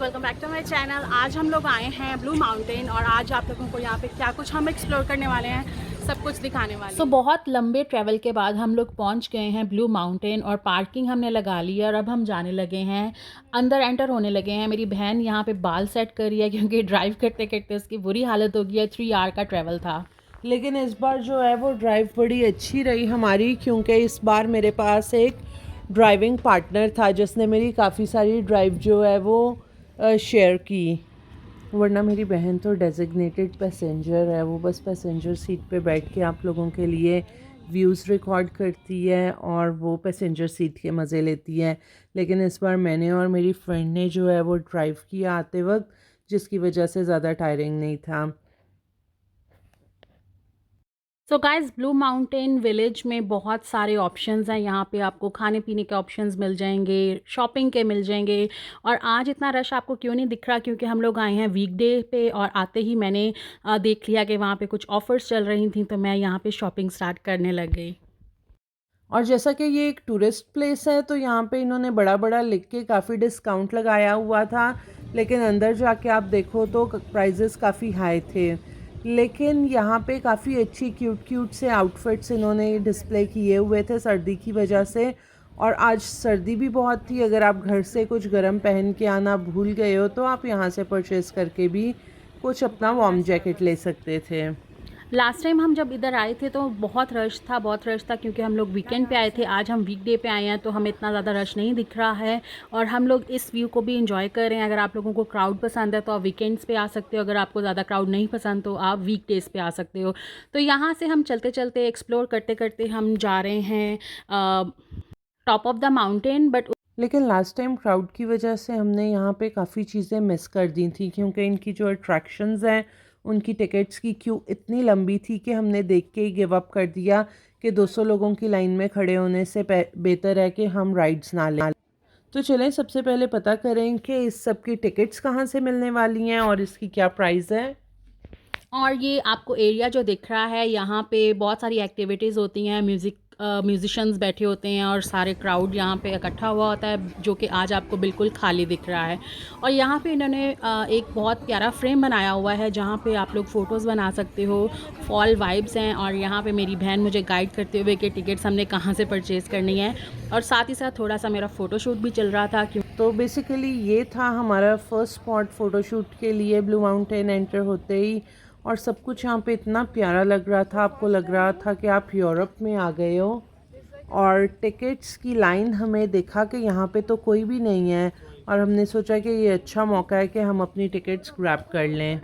Welcome back to my channel. आज हम लोग आए हैं ब्लू माउंटेन और आज आप लोगों को यहाँ पे क्या कुछ हम एक्सप्लोर करने वाले हैं, सब कुछ दिखाने वाले हैं। बहुत लंबे ट्रैवल के बाद हम लोग पहुँच गए हैं ब्लू माउंटेन और पार्किंग हमने लगा ली है और अब हम जाने लगे हैं, अंदर एंटर होने लगे हैं। मेरी बहन यहाँ पे बाल सेट कर रही है क्योंकि ड्राइव करते करते उसकी बुरी हालत हो गई है। 3 आवर का ट्रैवल था, लेकिन इस बार जो है वो ड्राइव बड़ी अच्छी रही हमारी, क्योंकि इस बार मेरे पास एक ड्राइविंग पार्टनर था जिसने मेरी काफ़ी सारी ड्राइव जो है वो शेयर की। वरना मेरी बहन तो डेजिग्नेटेड पैसेंजर है, वो बस पैसेंजर सीट पे बैठ के आप लोगों के लिए व्यूज़ रिकॉर्ड करती है और वो पैसेंजर सीट के मज़े लेती है। लेकिन इस बार मैंने और मेरी फ्रेंड ने जो है वो ड्राइव किया आते वक्त, जिसकी वजह से ज़्यादा टायरिंग नहीं था। So guys, blue mountain village में बहुत सारे ऑप्शंस हैं। यहाँ पे आपको खाने पीने के ऑप्शंस मिल जाएंगे, शॉपिंग के मिल जाएंगे। और आज इतना रश आपको क्यों नहीं दिख रहा, क्योंकि हम लोग आए हैं वीकडे पे और आते ही मैंने देख लिया कि वहाँ पे कुछ ऑफ़र्स चल रही थी, तो मैं यहाँ पे शॉपिंग स्टार्ट करने लग गई। और जैसा कि ये एक टूरिस्ट प्लेस है तो यहाँ पे इन्होंने बड़ा बड़ा लिख के काफ़ी डिस्काउंट लगाया हुआ था, लेकिन अंदर जाके आप देखो तो प्राइजेस काफ़ी हाई थे। लेकिन यहाँ पे काफ़ी अच्छी क्यूट क्यूट से आउटफिट्स इन्होंने डिस्प्ले किए हुए थे सर्दी की वजह से। और आज सर्दी भी बहुत थी, अगर आप घर से कुछ गर्म पहन के आना भूल गए हो तो आप यहाँ से परचेज़ करके भी कुछ अपना वार्म जैकेट ले सकते थे। लास्ट टाइम हम जब इधर आए थे तो बहुत रश था, बहुत रश था, क्योंकि हम लोग वीकेंड पे आए थे। आज हम वीकडे पे आए हैं तो हमें इतना ज़्यादा रश नहीं दिख रहा है और हम लोग इस व्यू को भी एंजॉय कर रहे हैं। अगर आप लोगों को क्राउड पसंद है तो आप वीकेंड्स पे आ सकते हो, अगर आपको ज़्यादा क्राउड नहीं पसंद तो आप वीकडेज़ पे आ सकते हो। तो यहाँ से हम चलते चलते एक्सप्लोर करते करते हम जा रहे हैं टॉप ऑफ द माउंटेन। लेकिन लास्ट टाइम क्राउड की वजह से हमने यहाँ पे काफ़ी चीज़ें मिस कर दी थी, क्योंकि इनकी जो अट्रैक्शंस हैं उनकी टिकट्स की क्यू इतनी लंबी थी कि हमने देख के ही गिव अप कर दिया कि 200 लोगों की लाइन में खड़े होने से बेहतर है कि हम राइड्स ना लें। तो चलें सबसे पहले पता करें कि इस सब की टिकट्स कहाँ से मिलने वाली हैं और इसकी क्या प्राइस है। और ये आपको एरिया जो दिख रहा है, यहाँ पे बहुत सारी एक्टिविटीज़ होती हैं, म्यूजिशियंस बैठे होते हैं और सारे क्राउड यहाँ पे इकट्ठा हुआ होता है, जो कि आज आपको बिल्कुल खाली दिख रहा है। और यहाँ पे इन्होंने एक बहुत प्यारा फ्रेम बनाया हुआ है जहाँ पे आप लोग फ़ोटोज़ बना सकते हो। फॉल वाइब्स हैं और यहाँ पे मेरी बहन मुझे गाइड करते हुए कि टिकट्स हमने कहाँ से परचेज़ करनी है, और साथ ही साथ थोड़ा सा मेरा फ़ोटोशूट भी चल रहा था। तो बेसिकली ये था हमारा फर्स्ट स्पॉट फ़ोटोशूट के लिए ब्लू माउंटेन एंटर होते ही। और सब कुछ यहाँ पे इतना प्यारा लग रहा था, आपको लग रहा था कि आप यूरोप में आ गए हो। और टिकट्स की लाइन हमें देखा कि यहाँ पे तो कोई भी नहीं है, और हमने सोचा कि ये अच्छा मौका है कि हम अपनी टिकट्स ग्रैब कर लें।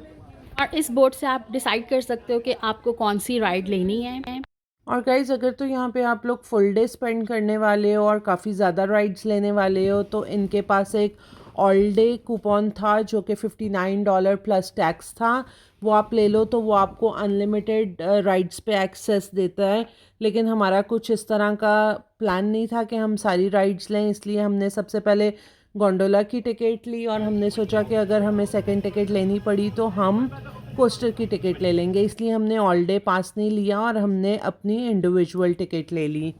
और इस बोर्ड से आप डिसाइड कर सकते हो कि आपको कौन सी राइड लेनी है। और गाइज़, अगर तो यहाँ पे आप लोग फुल डे स्पेंड करने वाले हो और काफ़ी ज़्यादा राइड्स लेने वाले हो तो इनके पास एक ऑल डे कूपन था जो कि $59 प्लस टैक्स था। वो आप ले लो तो वो आपको अनलिमिटेड राइड्स पे एक्सेस देता है। लेकिन हमारा कुछ इस तरह का प्लान नहीं था कि हम सारी राइड्स लें, इसलिए हमने सबसे पहले गोंडोला की टिकट ली और हमने सोचा कि अगर हमें सेकंड टिकट लेनी पड़ी तो हम कोस्टर की टिकट ले लेंगे, इसलिए हमने ऑल डे पास नहीं लिया और हमने अपनी इंडिविजुअल टिकट ले ली।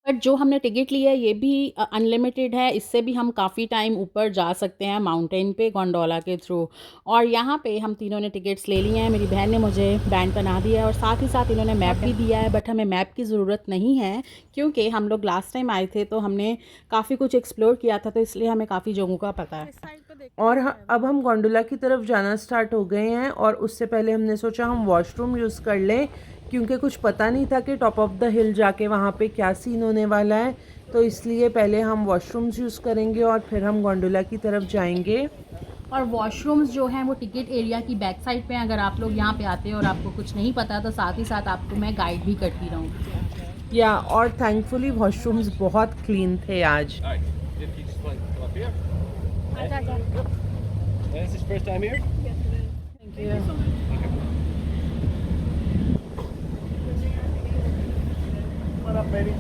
बट जो हमने टिकट ली है ये भी अनलिमिटेड है, इससे भी हम काफ़ी टाइम ऊपर जा सकते हैं माउंटेन पे गोंडोला के थ्रू। और यहाँ पे हम तीनों ने टिकट्स ले लिए हैं, मेरी बहन ने मुझे बैंड पहना दिया है और साथ ही साथ इन्होंने मैप भी दिया है। बट हमें मैप की ज़रूरत नहीं है, क्योंकि हम लोग लास्ट टाइम आए थे तो हमने काफ़ी कुछ एक्सप्लोर किया था, तो इसलिए हमें काफ़ी जगहों का पता है। और अब हम गोंडोला की तरफ जाना स्टार्ट हो गए हैं, और उससे पहले हमने सोचा हम वॉशरूम यूज़ कर लें, क्योंकि कुछ पता नहीं था कि टॉप ऑफ द हिल जाके वहाँ पे क्या सीन होने वाला है। तो इसलिए पहले हम वॉशरूम्स यूज़ करेंगे और फिर हम गोंडोला की तरफ जाएंगे। और वॉशरूम्स जो हैं वो टिकट एरिया की बैक साइड पे हैं। अगर आप लोग यहाँ पे आते हो और आपको कुछ नहीं पता तो साथ ही साथ आपको मैं गाइड भी करती रहूँगी। और थैंकफुली वॉशरूम्स बहुत क्लीन थे आज। Is this first time here? Thank you. What up, baby?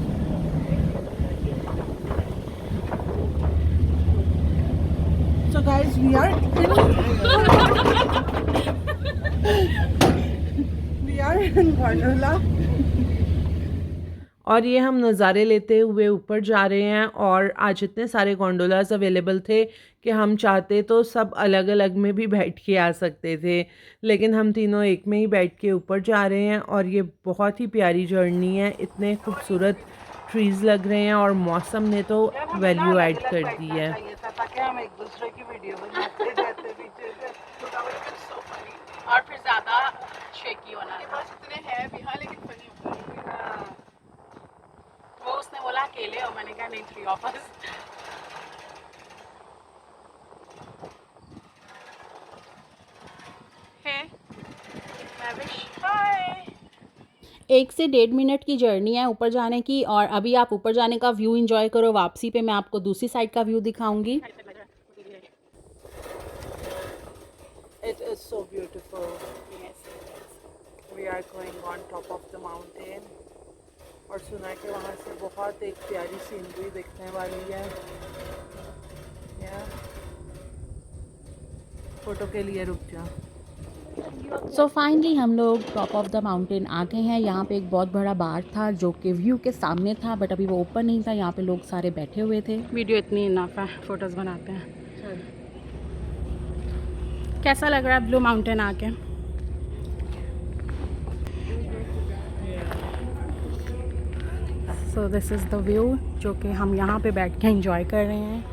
So guys, we are in Gondola और ये हम नज़ारे लेते हुए ऊपर जा रहे हैं। और आज इतने सारे गोंडोलाज अवेलेबल थे कि हम चाहते तो सब अलग अलग में भी बैठ के आ सकते थे, लेकिन हम तीनों एक में ही बैठ के ऊपर जा रहे हैं। और ये बहुत ही प्यारी जर्नी है, इतने खूबसूरत ट्रीज़ लग रहे हैं और मौसम ने तो वैल्यू ऐड कर दी है। ताकि हम एक दूसरे की वीडियो बनाते रहते पीछे से। और फिर ज़्यादा शेकी होना था। इतने हैं भी, हाँ, लेकिन फनी होगा। हाँ। वो उसने बोला अकेले हो, मैंने कहा नहीं, 3 ऑफ अस। है हाय। 1 से 1.5 मिनट की जर्नी है ऊपर जाने की, और अभी आप ऊपर जाने का व्यू एंजॉय करो। वापसी पे मैं आपको दूसरी साइड का व्यू दिखाऊंगी। It is so beautiful. We are going on top of the mountain. और सुना है कि वहाँ से बहुत एक प्यारी सीनरी दिखने वाली है। फोटो के लिए रुक जा। सो फाइनली हम लोग टॉप ऑफ द माउंटेन आ गए हैं। यहाँ पे एक बहुत बड़ा बार था जो कि व्यू के सामने था, बट अभी वो ओपन नहीं था। यहाँ पे लोग सारे बैठे हुए थे। वीडियो इतनी इनफ है, फोटोज़ बनाते हैं। कैसा लग रहा है ब्लू माउंटेन आके? So this is the view जो कि हम यहाँ पे बैठ के एंजॉय कर रहे हैं।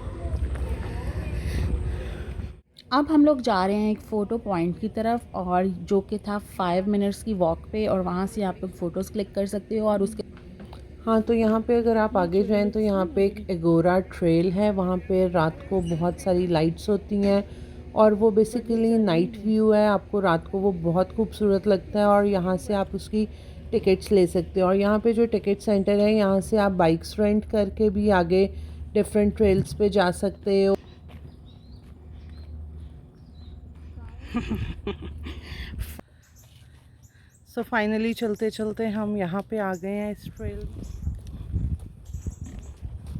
अब हम लोग जा रहे हैं एक फ़ोटो पॉइंट की तरफ, और जो कि था 5 मिनट्स की वॉक पे, और वहाँ से आप लोग फ़ोटोज़ क्लिक कर सकते हो। और उसके हाँ, तो यहाँ पे अगर आप आगे जाएँ तो यहाँ पे एक एगोरा ट्रेल है। वहाँ पे रात को बहुत सारी लाइट्स होती हैं और वो बेसिकली नाइट व्यू है। आपको रात को वो बहुत खूबसूरत लगता है और यहाँ से आप उसकी टिकट्स ले सकते हो। और यहाँ पे जो टिकट सेंटर है, यहाँ से आप बाइक्स रेंट करके भी आगे डिफरेंट ट्रेल्स पे जा सकते हो। सो फाइनली चलते चलते हम यहाँ पे आ गए हैं इस ट्रेल।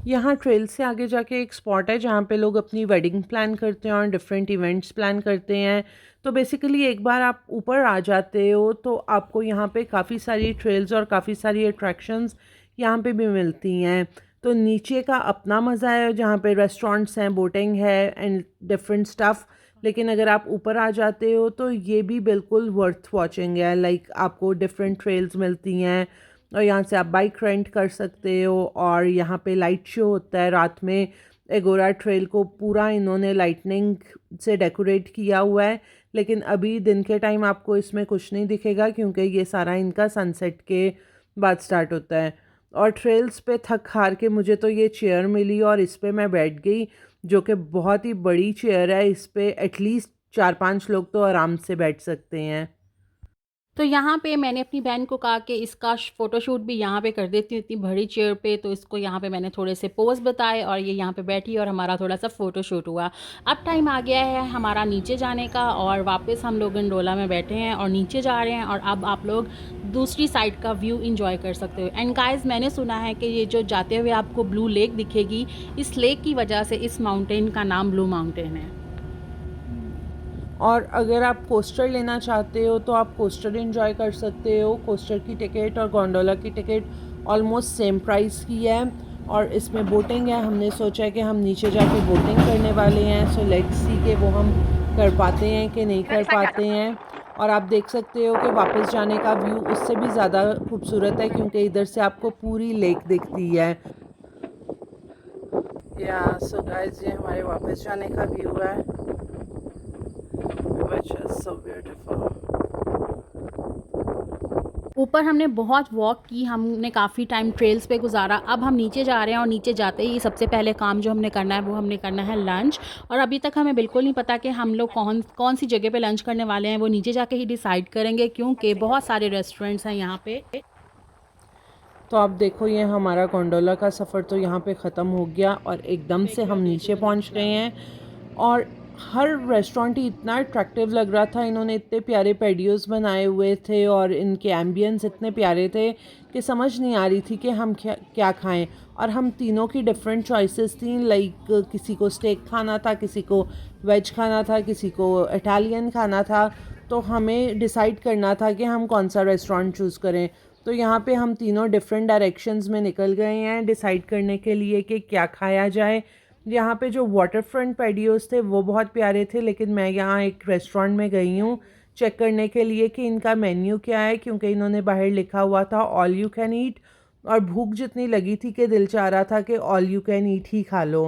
यहाँ ट्रेल से आगे जाके एक स्पॉट है जहाँ पे लोग अपनी वेडिंग प्लान करते हैं और डिफरेंट इवेंट्स प्लान करते हैं। तो बेसिकली एक बार आप ऊपर आ जाते हो तो आपको यहाँ पे काफ़ी सारी ट्रेल्स और काफ़ी सारी अट्रैक्शंस यहाँ पे भी मिलती हैं। तो नीचे का अपना मज़ा है जहाँ पे रेस्टोरेंट्स हैं, बोटिंग है एंड डिफरेंट स्टफ़। लेकिन अगर आप ऊपर आ जाते हो तो ये भी बिल्कुल वर्थ वॉचिंग है। लाइक आपको डिफरेंट ट्रेल्स मिलती हैं और यहाँ से आप बाइक रेंट कर सकते हो। और यहाँ पे लाइट शो होता है रात में। एगोरा ट्रेल को पूरा इन्होंने लाइटनिंग से डेकोरेट किया हुआ है, लेकिन अभी दिन के टाइम आपको इसमें कुछ नहीं दिखेगा क्योंकि ये सारा इनका सनसेट के बाद स्टार्ट होता है। और ट्रेल्स पे थक हार के मुझे तो ये चेयर मिली और इस पे मैं बैठ गई, जो कि बहुत ही बड़ी चेयर है। इस पे एटलीस्ट 4-5 लोग तो आराम से बैठ सकते हैं। तो यहाँ पे मैंने अपनी बहन को कहा कि इसका फ़ोटोशूट भी यहाँ पे कर देती हूँ इतनी बड़ी चेयर पे। तो इसको यहाँ पे मैंने थोड़े से पोज़ बताए और ये यहाँ पे बैठी और हमारा थोड़ा सा फ़ोटोशूट हुआ। अब टाइम आ गया है हमारा नीचे जाने का, और वापस हम लोग गंडोला में बैठे हैं और नीचे जा रहे हैं। और अब आप लोग दूसरी साइड का व्यू इंजॉय कर सकते हो। एंड गाइस, मैंने सुना है कि ये जो जाते हुए आपको ब्लू लेक दिखेगी, इस लेक की वजह से इस माउंटेन का नाम ब्लू माउंटेन है। और अगर आप कोस्टर लेना चाहते हो तो आप कोस्टर एंजॉय कर सकते हो। कोस्टर की टिकट और गोंडोला की टिकट ऑलमोस्ट सेम प्राइस की है। और इसमें बोटिंग है। हमने सोचा है कि हम नीचे जाके बोटिंग करने वाले हैं। सो लेट्स सी कि वो हम कर पाते हैं कि नहीं कर पाते हैं। और आप देख सकते हो कि वापस जाने का व्यू उससे भी ज़्यादा खूबसूरत है क्योंकि इधर से आपको पूरी लेक दिखती है। या सो गाइस, ये हमारे वापस जाने का व्यू है, which is so beautiful. ऊपर हमने बहुत वॉक की, हमने काफ़ी टाइम ट्रेल्स पे गुजारा। अब हम नीचे जा रहे हैं और नीचे जाते ही सबसे पहले काम जो हमने करना है वो हमने करना है लंच। और अभी तक हमें बिल्कुल नहीं पता कि हम लोग कौन सी जगह पे लंच करने वाले हैं। वो नीचे जाके ही डिसाइड करेंगे क्योंकि बहुत सारे रेस्टोरेंट्स हैं यहाँ पे। तो आप देखो, ये हमारा गोंडोला का सफ़र तो यहाँ पे ख़त्म हो गया और एकदम से हम नीचे पहुँच गए हैं। और हर रेस्टोरेंट ही इतना अट्रैक्टिव लग रहा था। इन्होंने इतने प्यारे पैडियोस बनाए हुए थे और इनके एम्बियंस इतने प्यारे थे कि समझ नहीं आ रही थी कि हम क्या खाएं। और हम तीनों की डिफरेंट चॉइसेस थी। लाइक किसी को स्टेक खाना था, किसी को वेज खाना था, किसी को इटालियन खाना था। तो हमें डिसाइड करना था कि हम कौन सा रेस्टोरेंट चूज़ करें। तो तो यहाँ पे हम तीनों डिफरेंट डायरेक्शंस में निकल गए हैं डिसाइड करने के लिए कि क्या खाया जाए। यहाँ पे जो वाटर फ्रंट पैडियोस थे वो बहुत प्यारे थे, लेकिन मैं यहाँ एक रेस्टोरेंट में गई हूँ चेक करने के लिए कि इनका मेन्यू क्या है, क्योंकि इन्होंने बाहर लिखा हुआ था ऑल यू कैन ईट, और भूख जितनी लगी थी कि दिल चाह रहा था कि ऑल यू कैन ईट ही खा लो।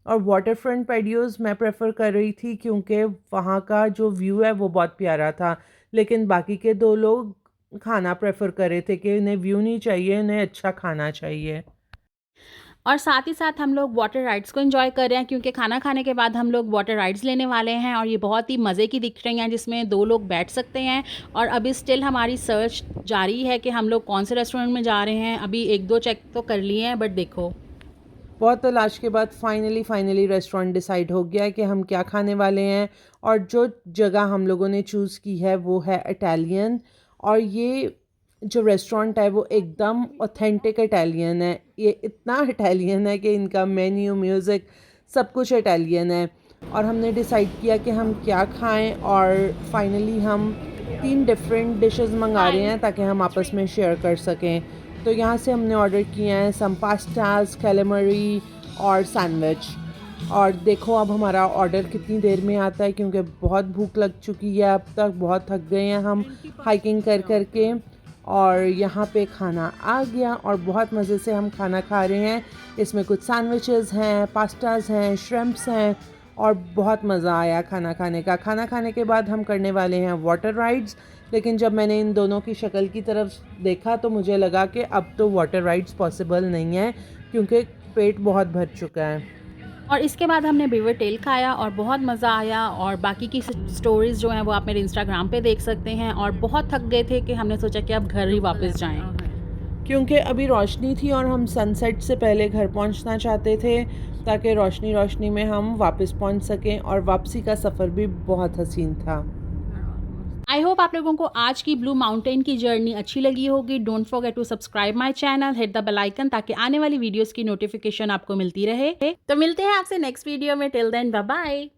और वाटर फ्रंट पैडियोस मैं प्रेफर कर रही थी क्योंकि वहाँ का जो व्यू है वो बहुत प्यारा था, लेकिन बाकी के दो लोग खाना प्रेफर कर रहे थे कि उन्हें व्यू नहीं चाहिए, उन्हें अच्छा खाना चाहिए। और साथ ही साथ हम लोग वाटर राइड्स को एंजॉय कर रहे हैं, क्योंकि खाना खाने के बाद हम लोग वाटर राइड्स लेने वाले हैं और ये बहुत ही मज़े की दिख रही हैं, जिसमें 2 लोग बैठ सकते हैं। और अभी स्टिल हमारी सर्च जारी है कि हम लोग कौन से रेस्टोरेंट में जा रहे हैं। अभी 1-2 चेक तो कर लिए हैं, बट देखो बहुत तलाश के बाद फाइनली रेस्टोरेंट डिसाइड हो गया कि हम क्या खाने वाले हैं। और जो जगह हम लोगों ने चूज़ की है वो है इटालियन, और ये जो रेस्टोरेंट है वो एकदम ऑथेंटिक इटालियन है। ये इतना इटालियन है कि इनका मेन्यू, म्यूज़िक सब कुछ इटालियन है। और हमने डिसाइड किया कि हम क्या खाएं, और फाइनली हम 3 डिफरेंट डिशेस मंगा रहे हैं ताकि हम आपस में शेयर कर सकें। तो यहाँ से हमने ऑर्डर किए हैं सम पास्ताज, कैलेमरी और सैंडविच। और देखो अब हमारा ऑर्डर कितनी देर में आता है, क्योंकि बहुत भूख लग चुकी है, अब तक बहुत थक गए हैं हम हाइकिंग कर कर के। और यहाँ पे खाना आ गया और बहुत मज़े से हम खाना खा रहे हैं। इसमें कुछ सैंडविचेस हैं, पास्ताज हैं, श्रिम्प्स हैं, और बहुत मज़ा आया खाना खाने का। खाना खाने के बाद हम करने वाले हैं वाटर राइड्स, लेकिन जब मैंने इन दोनों की शक्ल की तरफ देखा तो मुझे लगा कि अब तो वाटर राइड्स पॉसिबल नहीं है, क्योंकि पेट बहुत भर चुका है। और इसके बाद हमने बीवर टेल खाया और बहुत मज़ा आया। और बाकी की स्टोरीज़ जो हैं वो आप मेरे इंस्टाग्राम पे देख सकते हैं। और बहुत थक गए थे कि हमने सोचा कि अब घर ही वापस जाएं, क्योंकि अभी रोशनी थी और हम सनसेट से पहले घर पहुंचना चाहते थे, ताकि रोशनी में हम वापस पहुंच सकें। और वापसी का सफ़र भी बहुत हसीन था। आई होप आप लोगों को आज की ब्लू माउंटेन की जर्नी अच्छी लगी होगी। Don't forget to subscribe my channel, hit the bell icon, ताकि आने वाली वीडियोस की नोटिफिकेशन आपको मिलती रहे। तो मिलते हैं आपसे नेक्स्ट वीडियो में। Till then bye bye.